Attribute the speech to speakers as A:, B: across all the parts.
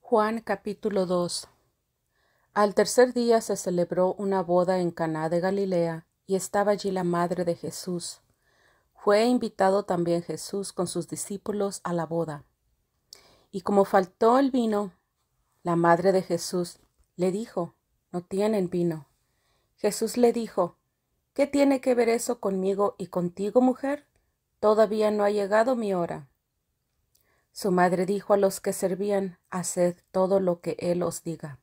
A: Juan capítulo 2. Al tercer día se celebró una boda en Caná de Galilea, y estaba allí la madre de Jesús. Fue invitado también Jesús con sus discípulos a la boda. Y como faltó el vino, la madre de Jesús le dijo: «No tienen vino». Jesús le dijo: «¿Qué tiene que ver eso conmigo y contigo, mujer? Todavía no ha llegado mi hora». Su madre dijo a los que servían: «Haced todo lo que él os diga».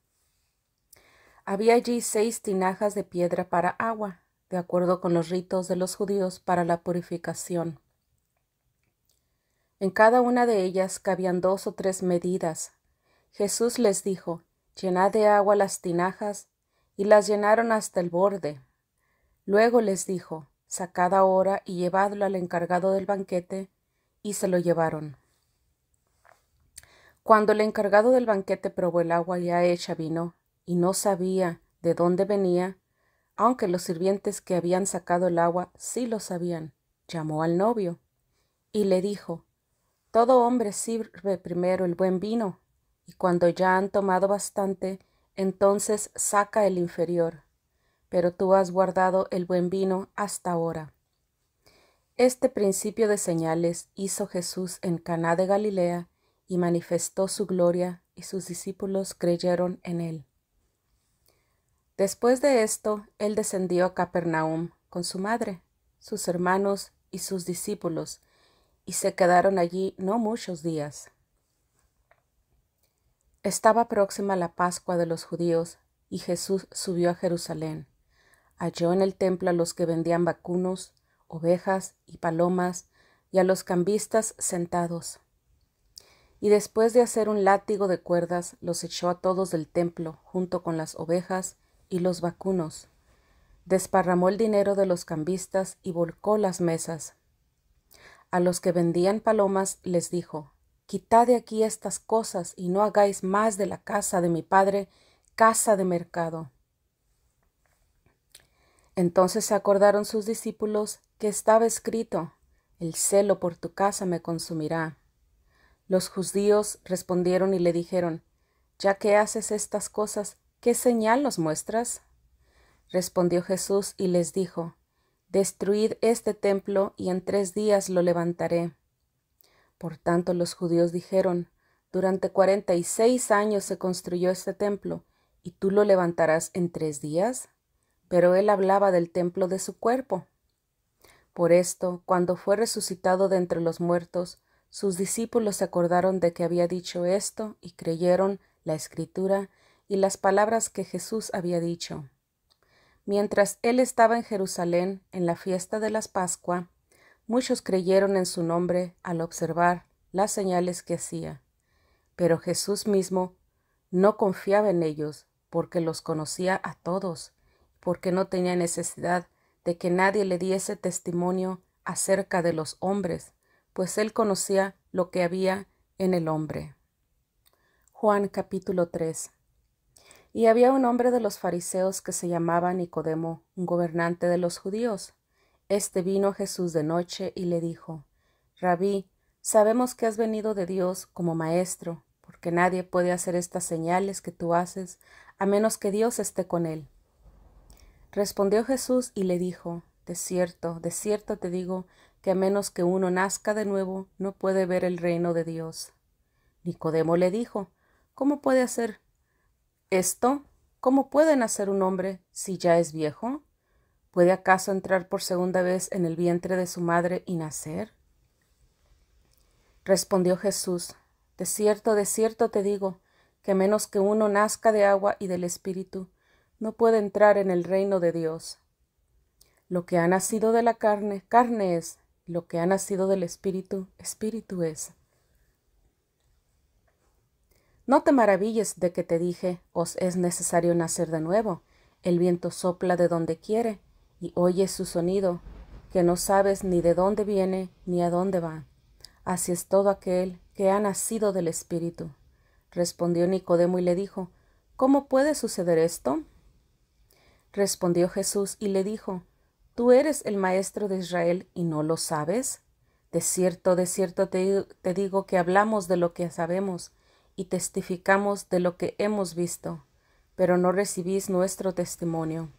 A: Había allí 6 tinajas de piedra para agua, de acuerdo con los ritos de los judíos para la purificación. En cada una de ellas cabían 2 o 3 medidas. Jesús les dijo: «Llenad de agua las tinajas», y las llenaron hasta el borde. Luego les dijo: «Sacad ahora y llevadlo al encargado del banquete», y se lo llevaron. Cuando el encargado del banquete probó el agua ya hecha vino, y no sabía de dónde venía, aunque los sirvientes que habían sacado el agua sí lo sabían, llamó al novio y le dijo: «Todo hombre sirve primero el buen vino, y cuando ya han tomado bastante, entonces saca el inferior, pero tú has guardado el buen vino hasta ahora». Este principio de señales hizo Jesús en Caná de Galilea, y manifestó su gloria, y sus discípulos creyeron en él. Después de esto, él descendió a Capernaum con su madre, sus hermanos y sus discípulos, y se quedaron allí no muchos días. Estaba próxima la Pascua de los judíos, y Jesús subió a Jerusalén. Halló en el templo a los que vendían vacunos, ovejas y palomas, y a los cambistas sentados. Y después de hacer un látigo de cuerdas, los echó a todos del templo, junto con las ovejas y los vacunos. Desparramó el dinero de los cambistas y volcó las mesas. A los que vendían palomas les dijo: «Quitad de aquí estas cosas, y no hagáis más de la casa de mi padre casa de mercado». Entonces se acordaron sus discípulos que estaba escrito: «El celo por tu casa me consumirá». Los judíos respondieron y le dijeron: «Ya que haces estas cosas, ¿qué señal nos muestras?». Respondió Jesús y les dijo: «Destruid este templo, y en 3 días lo levantaré». Por tanto los judíos dijeron: «Durante 46 años se construyó este templo, ¿y tú lo levantarás en 3 días? Pero él hablaba del templo de su cuerpo. Por esto, cuando fue resucitado de entre los muertos, sus discípulos se acordaron de que había dicho esto, y creyeron la Escritura y las palabras que Jesús había dicho. Mientras él estaba en Jerusalén, en la fiesta de las Pascua, muchos creyeron en su nombre al observar las señales que hacía. Pero Jesús mismo no confiaba en ellos, porque los conocía a todos, porque no tenía necesidad de que nadie le diese testimonio acerca de los hombres, pues él conocía lo que había en el hombre. Juan capítulo 3. Y había un hombre de los fariseos que se llamaba Nicodemo, un gobernante de los judíos. Este vino a Jesús de noche y le dijo: «Rabí, sabemos que has venido de Dios como maestro, porque nadie puede hacer estas señales que tú haces, a menos que Dios esté con él». Respondió Jesús y le dijo: de cierto te digo, que a menos que uno nazca de nuevo, no puede ver el reino de Dios. Nicodemo le dijo: «¿Cómo puede hacer esto? ¿Cómo puede nacer un hombre si ya es viejo? ¿Puede acaso entrar por segunda vez en el vientre de su madre y nacer?». Respondió Jesús: de cierto te digo, que a menos que uno nazca de agua y del Espíritu, no puede entrar en el reino de Dios. Lo que ha nacido de la carne, carne es; lo que ha nacido del Espíritu, Espíritu es. No te maravilles de que te dije: os es necesario nacer de nuevo. El viento sopla de donde quiere, y oyes su sonido, que no sabes ni de dónde viene ni a dónde va. Así es todo aquel que ha nacido del Espíritu. Respondió Nicodemo y le dijo: «¿Cómo puede suceder esto?». Respondió Jesús y le dijo: «¿Tú eres el maestro de Israel y no lo sabes? De cierto te digo que hablamos de lo que sabemos, y testificamos de lo que hemos visto, pero no recibís nuestro testimonio.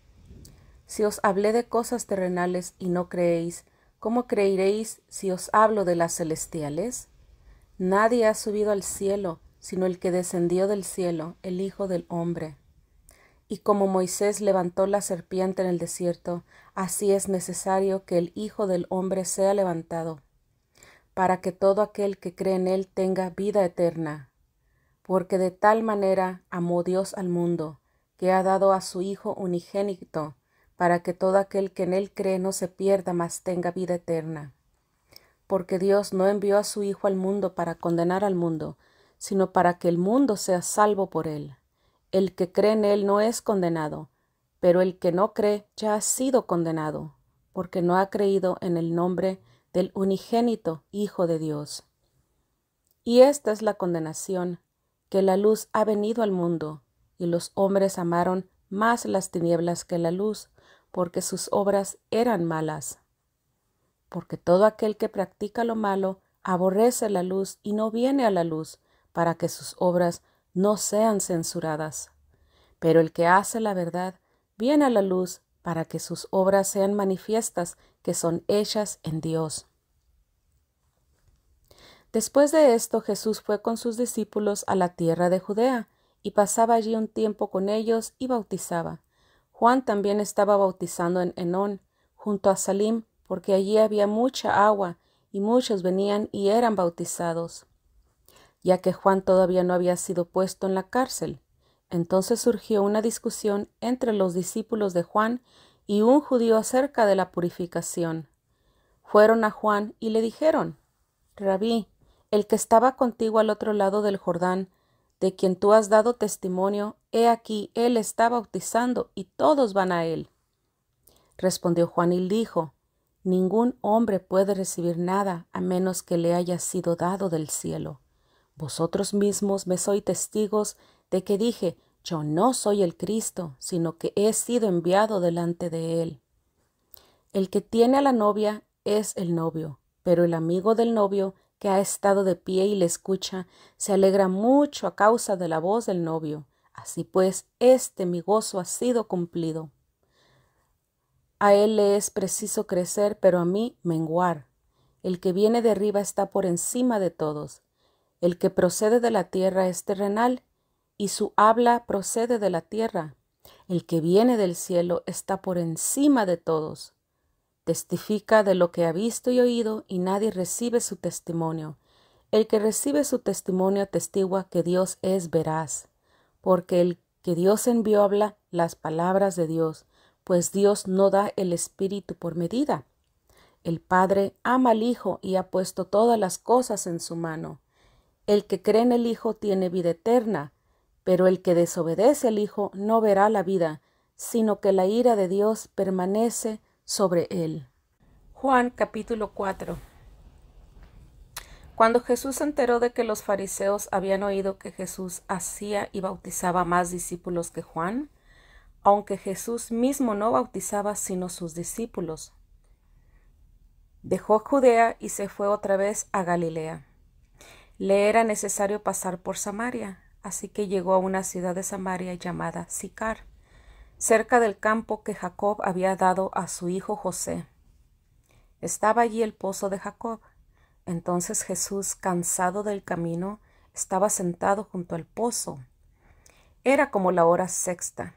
A: Si os hablé de cosas terrenales y no creéis, ¿cómo creeréis si os hablo de las celestiales? Nadie ha subido al cielo, sino el que descendió del cielo, el Hijo del Hombre. Y como Moisés levantó la serpiente en el desierto, así es necesario que el Hijo del Hombre sea levantado, para que todo aquel que cree en él tenga vida eterna. Porque de tal manera amó Dios al mundo, que ha dado a su Hijo unigénito, para que todo aquel que en él cree no se pierda, mas tenga vida eterna. Porque Dios no envió a su Hijo al mundo para condenar al mundo, sino para que el mundo sea salvo por él. El que cree en él no es condenado, pero el que no cree ya ha sido condenado, porque no ha creído en el nombre del unigénito Hijo de Dios. Y esta es la condenación, que la luz ha venido al mundo, y los hombres amaron más las tinieblas que la luz, porque sus obras eran malas. Porque todo aquel que practica lo malo aborrece la luz y no viene a la luz, para que sus obras no sean censuradas. Pero el que hace la verdad viene a la luz, para que sus obras sean manifiestas, que son hechas en Dios. Después de esto, Jesús fue con sus discípulos a la tierra de Judea, y pasaba allí un tiempo con ellos y bautizaba. Juan también estaba bautizando en Enón, junto a Salim, porque allí había mucha agua, y muchos venían y eran bautizados, ya que Juan todavía no había sido puesto en la cárcel. Entonces surgió una discusión entre los discípulos de Juan y un judío acerca de la purificación. Fueron a Juan y le dijeron: Rabí, el que estaba contigo al otro lado del Jordán, de quien tú has dado testimonio, he aquí, él está bautizando, y todos van a él. Respondió Juan y dijo: Ningún hombre puede recibir nada a menos que le haya sido dado del cielo. Vosotros mismos me sois testigos de que dije: Yo no soy el Cristo, sino que he sido enviado delante de él. El que tiene a la novia es el novio, pero el amigo del novio, que ha estado de pie y le escucha, se alegra mucho a causa de la voz del novio. Así pues, mi gozo ha sido cumplido. A él le es preciso crecer, pero a mí menguar. El que viene de arriba está por encima de todos. El que procede de la tierra es terrenal, y su habla procede de la tierra. El que viene del cielo está por encima de todos. Testifica de lo que ha visto y oído, y nadie recibe su testimonio. El que recibe su testimonio atestigua que Dios es veraz, porque el que Dios envió habla las palabras de Dios, pues Dios no da el Espíritu por medida. El Padre ama al Hijo y ha puesto todas las cosas en su mano. El que cree en el Hijo tiene vida eterna, pero el que desobedece al Hijo no verá la vida, sino que la ira de Dios permanece sobre él. Juan capítulo 4. Cuando Jesús se enteró de que los fariseos habían oído que Jesús hacía y bautizaba más discípulos que Juan, aunque Jesús mismo no bautizaba sino sus discípulos, dejó Judea y se fue otra vez a Galilea. Le era necesario pasar por Samaria, así que llegó a una ciudad de Samaria llamada Sicar, cerca del campo que Jacob había dado a su hijo José. Estaba allí el pozo de Jacob. Entonces Jesús, cansado del camino, estaba sentado junto al pozo. Era como la hora sexta.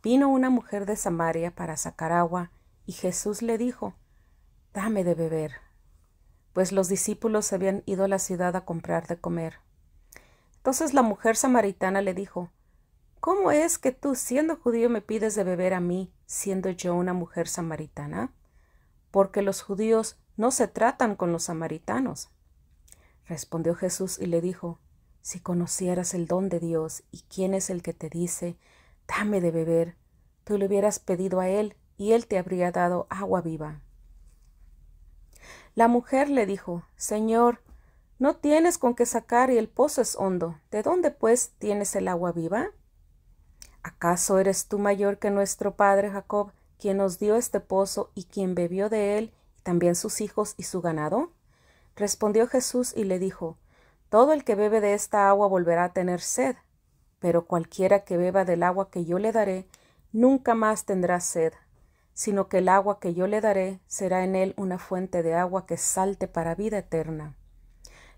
A: Vino una mujer de Samaria para sacar agua, y Jesús le dijo: Dame de beber, pues los discípulos habían ido a la ciudad a comprar de comer. Entonces la mujer samaritana le dijo: ¿Cómo es que tú, siendo judío, me pides de beber a mí, siendo yo una mujer samaritana? Porque los judíos no se tratan con los samaritanos. Respondió Jesús y le dijo: Si conocieras el don de Dios y quién es el que te dice: Dame de beber, tú le hubieras pedido a él y él te habría dado agua viva. La mujer le dijo: Señor, no tienes con qué sacar y el pozo es hondo. ¿De dónde, pues, tienes el agua viva? ¿Acaso eres tú mayor que nuestro padre Jacob, quien nos dio este pozo y quien bebió de él, y también sus hijos y su ganado? Respondió Jesús y le dijo: Todo el que bebe de esta agua volverá a tener sed, pero cualquiera que beba del agua que yo le daré, nunca más tendrá sed, sino que el agua que yo le daré será en él una fuente de agua que salte para vida eterna.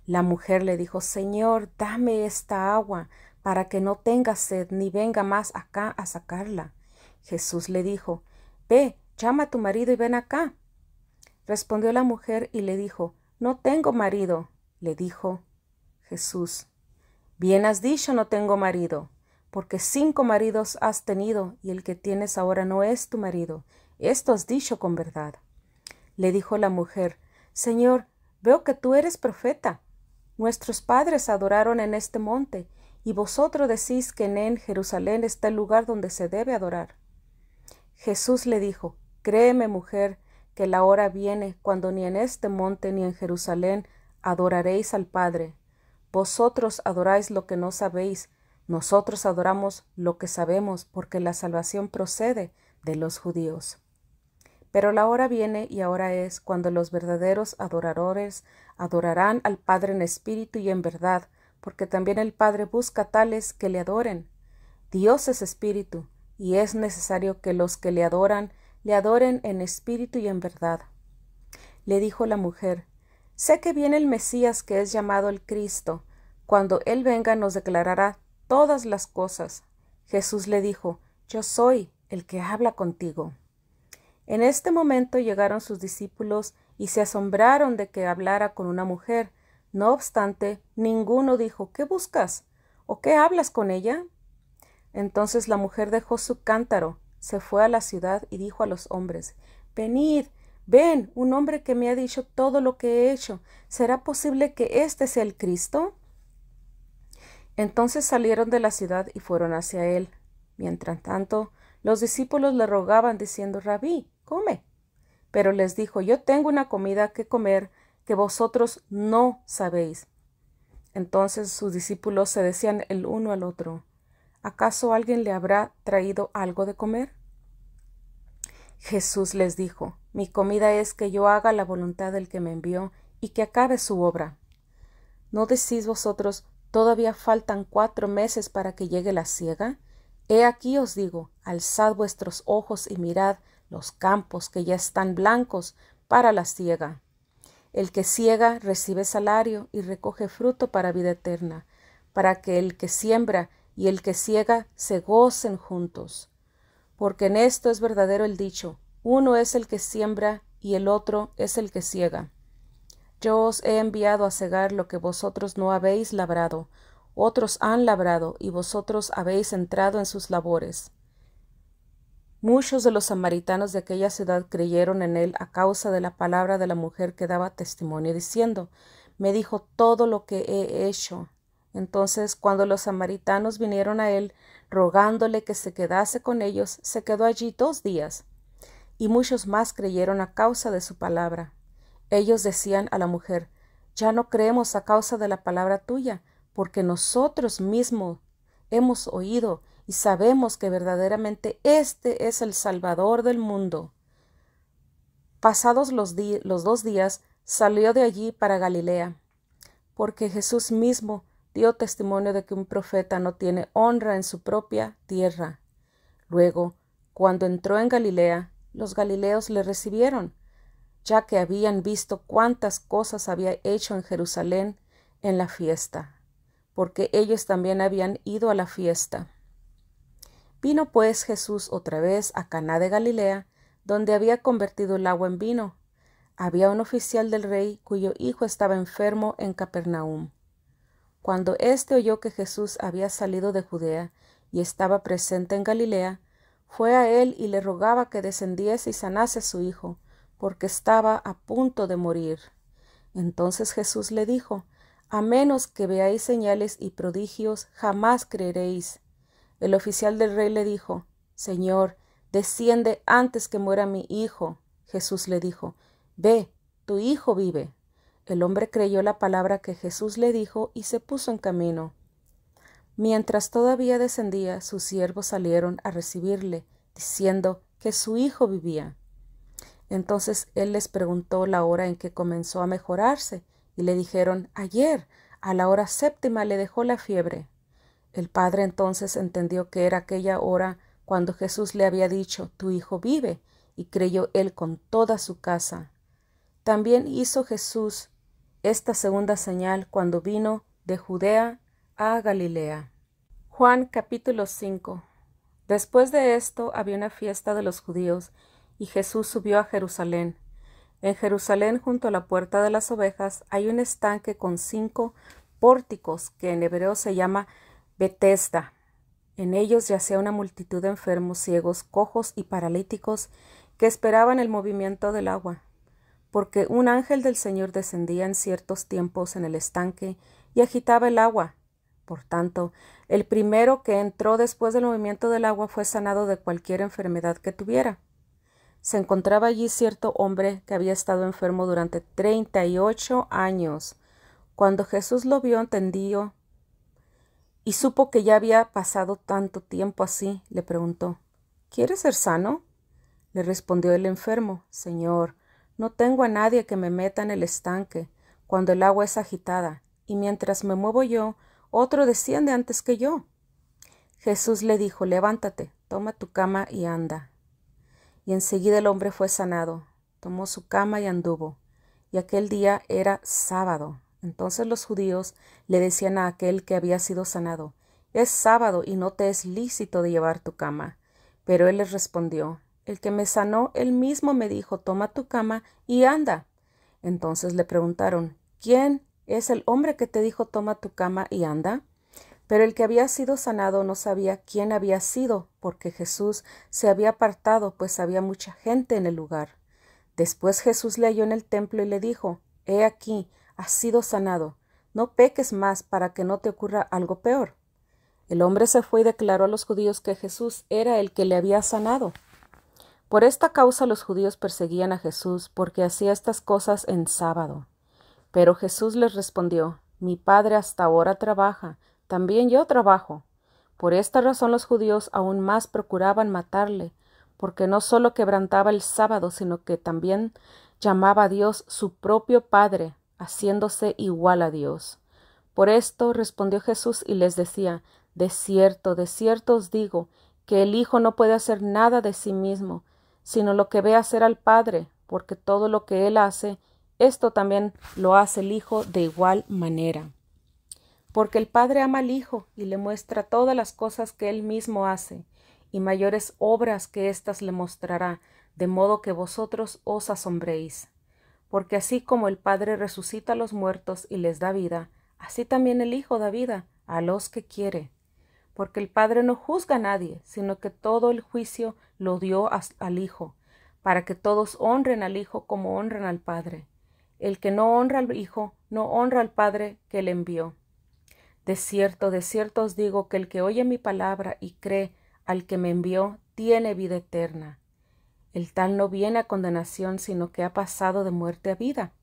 A: La mujer le dijo, Señor, dame esta agua, para que no tenga sed, ni venga más acá a sacarla. Jesús le dijo, Ve, llama a tu marido y ven acá. Respondió la mujer y le dijo, No tengo marido. Le dijo Jesús, Bien has dicho, no tengo marido, porque 5 maridos has tenido, y el que tienes ahora no es tu marido. Esto has dicho con verdad. Le dijo la mujer, Señor, veo que tú eres profeta. Nuestros padres adoraron en este monte, y vosotros decís que en Jerusalén está el lugar donde se debe adorar. Jesús le dijo, Créeme, mujer, que la hora viene cuando ni en este monte ni en Jerusalén adoraréis al Padre. Vosotros adoráis lo que no sabéis, nosotros adoramos lo que sabemos, porque la salvación procede de los judíos. Pero la hora viene y ahora es cuando los verdaderos adoradores adorarán al Padre en espíritu y en verdad, porque también el Padre busca tales que le adoren. Dios es espíritu, y es necesario que los que le adoren en espíritu y en verdad. Le dijo la mujer, Sé que viene el Mesías, que es llamado el Cristo. Cuando Él venga nos declarará todas las cosas. Jesús le dijo, Yo soy el que habla contigo. En este momento llegaron sus discípulos y se asombraron de que hablara con una mujer. No obstante, ninguno dijo, ¿qué buscas? ¿O qué hablas con ella? Entonces la mujer dejó su cántaro, se fue a la ciudad y dijo a los hombres, Venid, ven, un hombre que me ha dicho todo lo que he hecho. ¿Será posible que éste sea el Cristo? Entonces salieron de la ciudad y fueron hacia él. Mientras tanto, los discípulos le rogaban diciendo, Rabí, come. Pero les dijo, Yo tengo una comida que comer que vosotros no sabéis. Entonces sus discípulos se decían el uno al otro, ¿acaso alguien le habrá traído algo de comer? Jesús les dijo, Mi comida es que yo haga la voluntad del que me envió y que acabe su obra. ¿No decís vosotros, todavía faltan 4 meses para que llegue la siega? He aquí os digo, alzad vuestros ojos y mirad los campos que ya están blancos para la siega. El que siega recibe salario y recoge fruto para vida eterna, para que el que siembra y el que siega se gocen juntos. Porque en esto es verdadero el dicho, uno es el que siembra y el otro es el que siega. Yo os he enviado a segar lo que vosotros no habéis labrado, otros han labrado y vosotros habéis entrado en sus labores. Muchos de los samaritanos de aquella ciudad creyeron en él a causa de la palabra de la mujer que daba testimonio, diciendo, Me dijo todo lo que he hecho. Entonces, cuando los samaritanos vinieron a él, rogándole que se quedase con ellos, se quedó allí 2 días. Y muchos más creyeron a causa de su palabra. Ellos decían a la mujer, Ya no creemos a causa de la palabra tuya, porque nosotros mismos hemos oído y sabemos que verdaderamente este es el Salvador del mundo. Pasados los 2 días, salió de allí para Galilea, porque Jesús mismo dio testimonio de que un profeta no tiene honra en su propia tierra. Luego, cuando entró en Galilea, los galileos le recibieron, ya que habían visto cuántas cosas había hecho en Jerusalén en la fiesta, porque ellos también habían ido a la fiesta. Vino pues Jesús otra vez a Caná de Galilea, donde había convertido el agua en vino. Había un oficial del rey cuyo hijo estaba enfermo en Capernaum. Cuando éste oyó que Jesús había salido de Judea y estaba presente en Galilea, fue a él y le rogaba que descendiese y sanase a su hijo, porque estaba a punto de morir. Entonces Jesús le dijo, A menos que veáis señales y prodigios, jamás creeréis. El oficial del rey le dijo, Señor, desciende antes que muera mi hijo. Jesús le dijo, Ve, tu hijo vive. El hombre creyó la palabra que Jesús le dijo y se puso en camino. Mientras todavía descendía, sus siervos salieron a recibirle, diciendo que su hijo vivía. Entonces él les preguntó la hora en que comenzó a mejorarse, y le dijeron, Ayer, A la hora séptima le dejó la fiebre. El padre entonces entendió que era aquella hora cuando Jesús le había dicho, tu hijo vive, y creyó él con toda su casa. También hizo Jesús esta segunda señal cuando vino de Judea a Galilea. Juan capítulo 5. Después de esto había una fiesta de los judíos, y Jesús subió a Jerusalén. En Jerusalén, junto a la puerta de las ovejas, hay un estanque con 5 pórticos, que en hebreo se llama Betesda. En ellos yacía una multitud de enfermos, ciegos, cojos y paralíticos, que esperaban el movimiento del agua, porque un ángel del Señor descendía en ciertos tiempos en el estanque y agitaba el agua. Por tanto, el primero que entró después del movimiento del agua fue sanado de cualquier enfermedad que tuviera. Se encontraba allí cierto hombre que había estado enfermo durante 38 años. Cuando Jesús lo vio, entendió y supo que ya había pasado tanto tiempo así, le preguntó, ¿quieres ser sano? Le respondió el enfermo, Señor, no tengo a nadie que me meta en el estanque cuando el agua es agitada, y mientras me muevo yo, otro desciende antes que yo. Jesús le dijo, levántate, toma tu cama y anda. Y enseguida el hombre fue sanado, tomó su cama y anduvo. Y aquel día era sábado. Entonces los judíos le decían a aquel que había sido sanado, es sábado y no te es lícito de llevar tu cama. Pero él les respondió, el que me sanó, él mismo me dijo, toma tu cama y anda. Entonces le preguntaron, ¿quién es el hombre que te dijo, toma tu cama y anda? Pero el que había sido sanado no sabía quién había sido, porque Jesús se había apartado, pues había mucha gente en el lugar. Después Jesús le halló en el templo y le dijo, he aquí, has sido sanado, no peques más para que no te ocurra algo peor. El hombre se fue y declaró a los judíos que Jesús era el que le había sanado. Por esta causa los judíos perseguían a Jesús, porque hacía estas cosas en sábado. Pero Jesús les respondió, mi Padre hasta ahora trabaja, también yo trabajo. Por esta razón los judíos aún más procuraban matarle, porque no solo quebrantaba el sábado, sino que también llamaba a Dios su propio Padre, haciéndose igual a Dios. Por esto respondió Jesús y les decía, de cierto os digo, que el Hijo no puede hacer nada de sí mismo, sino lo que ve hacer al Padre, porque todo lo que Él hace, esto también lo hace el Hijo de igual manera. Porque el Padre ama al Hijo y le muestra todas las cosas que Él mismo hace, y mayores obras que éstas le mostrará, de modo que vosotros os asombréis. Porque así como el Padre resucita a los muertos y les da vida, así también el Hijo da vida a los que quiere. Porque el Padre no juzga a nadie, sino que todo el juicio lo dio al Hijo, para que todos honren al Hijo como honran al Padre. El que no honra al Hijo, no honra al Padre que le envió. De cierto os digo que el que oye mi palabra y cree al que me envió, tiene vida eterna. El tal no viene a condenación, sino que ha pasado de muerte a vida.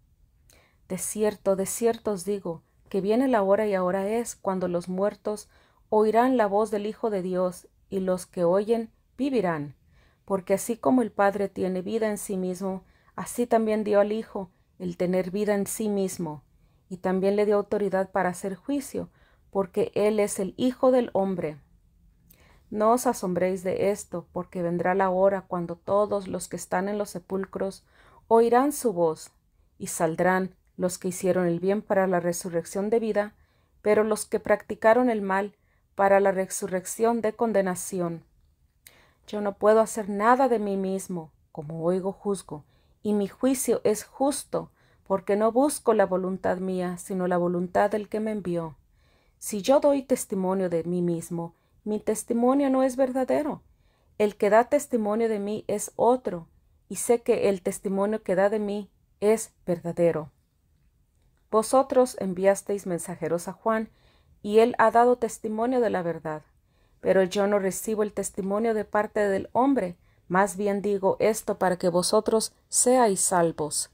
A: De cierto os digo, que viene la hora y ahora es, cuando los muertos oirán la voz del Hijo de Dios, y los que oyen vivirán. Porque así como el Padre tiene vida en sí mismo, así también dio al Hijo el tener vida en sí mismo, y también le dio autoridad para hacer juicio, porque Él es el Hijo del hombre. No os asombréis de esto, porque vendrá la hora cuando todos los que están en los sepulcros oirán su voz, y saldrán los que hicieron el bien para la resurrección de vida, pero los que practicaron el mal para la resurrección de condenación. Yo no puedo hacer nada de mí mismo, como oigo juzgo, y mi juicio es justo, porque no busco la voluntad mía, sino la voluntad del que me envió. Si yo doy testimonio de mí mismo, mi testimonio no es verdadero. El que da testimonio de mí es otro, y sé que el testimonio que da de mí es verdadero. Vosotros enviasteis mensajeros a Juan, y él ha dado testimonio de la verdad. Pero yo no recibo el testimonio de parte del hombre, más bien digo esto para que vosotros seáis salvos.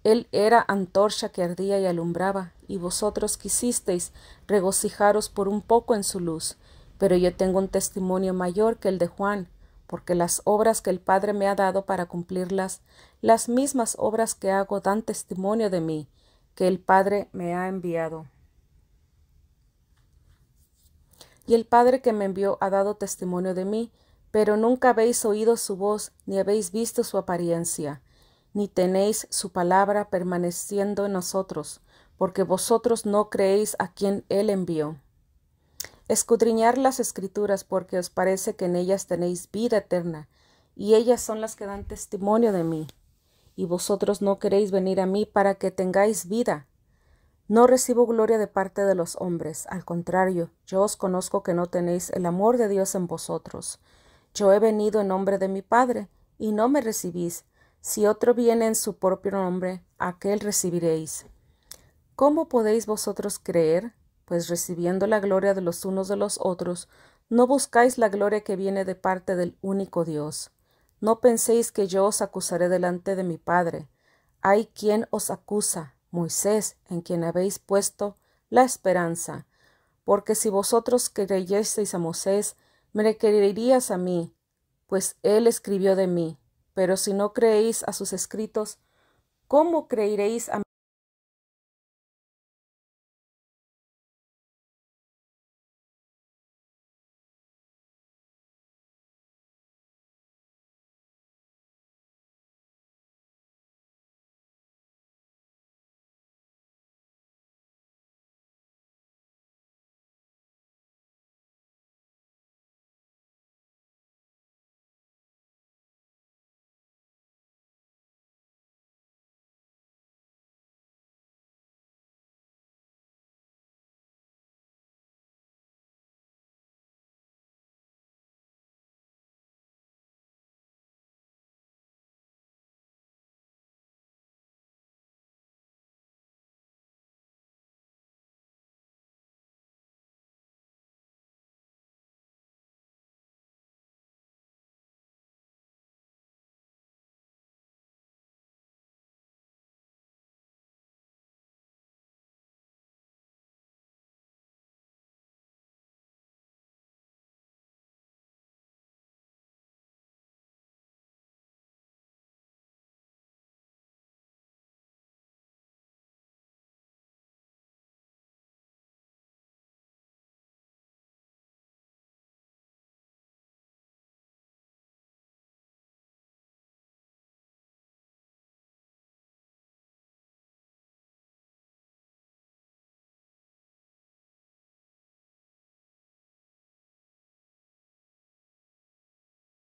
A: Él era antorcha que ardía y alumbraba, y vosotros quisisteis regocijaros por un poco en su luz. Pero yo tengo un testimonio mayor que el de Juan, porque las obras que el Padre me ha dado para cumplirlas, las mismas obras que hago dan testimonio de mí, que el Padre me ha enviado. y el Padre que me envió ha dado testimonio de mí, pero nunca habéis oído su voz, ni habéis visto su apariencia, ni tenéis su palabra permaneciendo en nosotros, porque vosotros no creéis a quien él envió. Escudriñad las Escrituras, porque os parece que en ellas tenéis vida eterna, y ellas son las que dan testimonio de mí. Y vosotros no queréis venir a mí para que tengáis vida. No recibo gloria de parte de los hombres, al contrario, yo os conozco que no tenéis el amor de Dios en vosotros. Yo he venido en nombre de mi Padre, y no me recibís. Si otro viene en su propio nombre, aquel recibiréis. ¿Cómo podéis vosotros creer? Pues recibiendo la gloria de los unos de los otros, no buscáis la gloria que viene de parte del único Dios. No penséis que yo os acusaré delante de mi Padre. Hay quien os acusa, Moisés, en quien habéis puesto la esperanza. Porque si vosotros creyeseis a Moisés, me creeríais a mí, pues él escribió de mí. Pero si no creéis a sus escritos, ¿cómo creeréis a mí?